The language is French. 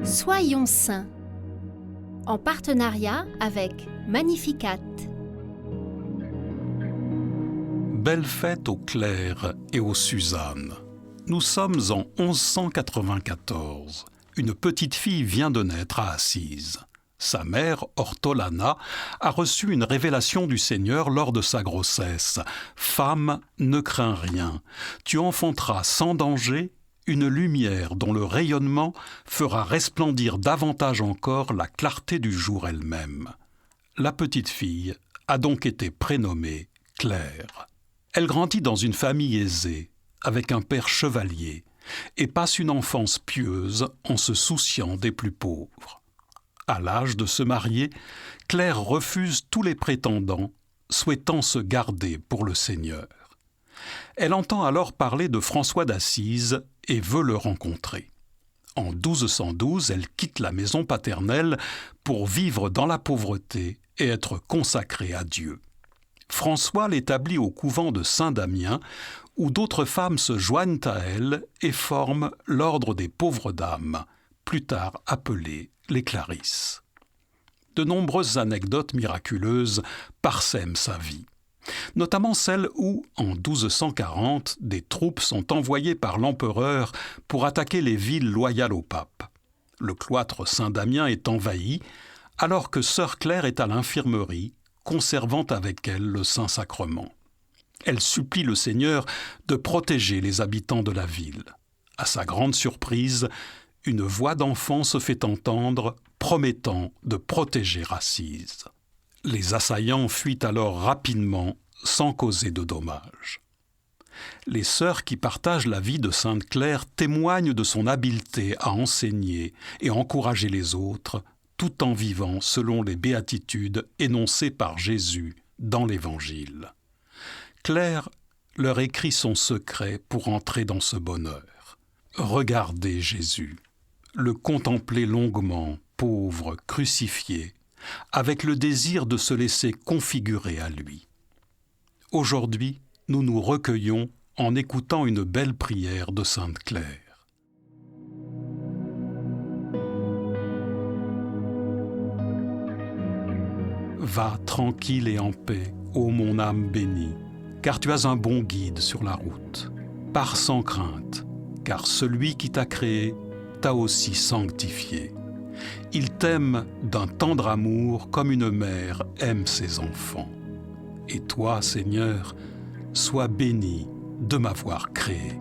Soyons saints, en partenariat avec Magnificat. Belle fête aux Claire et aux Suzanne. Nous sommes en 1194. Une petite fille vient de naître à Assise. Sa mère, Ortolana, a reçu une révélation du Seigneur lors de sa grossesse. « Femme, ne crains rien. Tu enfanteras sans danger une lumière dont le rayonnement fera resplendir davantage encore la clarté du jour elle-même. » La petite fille a donc été prénommée Claire. Elle grandit dans une famille aisée, avec un père chevalier, et passe une enfance pieuse en se souciant des plus pauvres. À l'âge de se marier, Claire refuse tous les prétendants, souhaitant se garder pour le Seigneur. Elle entend alors parler de François d'Assise et veut le rencontrer. En 1212, elle quitte la maison paternelle pour vivre dans la pauvreté et être consacrée à Dieu. François l'établit au couvent de Saint-Damien, où d'autres femmes se joignent à elle et forment l'ordre des pauvres dames, plus tard appelé les Clarisses. De nombreuses anecdotes miraculeuses parsèment sa vie, notamment celle où, en 1240, des troupes sont envoyées par l'empereur pour attaquer les villes loyales au pape. Le cloître Saint-Damien est envahi, alors que sœur Claire est à l'infirmerie, conservant avec elle le Saint-Sacrement. Elle supplie le Seigneur de protéger les habitants de la ville. À sa grande surprise, une voix d'enfant se fait entendre, promettant de protéger Assise. Les assaillants fuient alors rapidement, sans causer de dommages. Les sœurs qui partagent la vie de Sainte Claire témoignent de son habileté à enseigner et encourager les autres, tout en vivant selon les béatitudes énoncées par Jésus dans l'Évangile. Claire leur écrit son secret pour entrer dans ce bonheur. Regardez Jésus, le contempler longuement, pauvre, crucifié, avec le désir de se laisser configurer à lui. Aujourd'hui, nous nous recueillons en écoutant une belle prière de Sainte Claire. Va tranquille et en paix, ô mon âme bénie, car tu as un bon guide sur la route. Pars sans crainte, car celui qui t'a créé t'a aussi sanctifié. Il t'aime d'un tendre amour comme une mère aime ses enfants. Et toi, Seigneur, sois béni de m'avoir créé.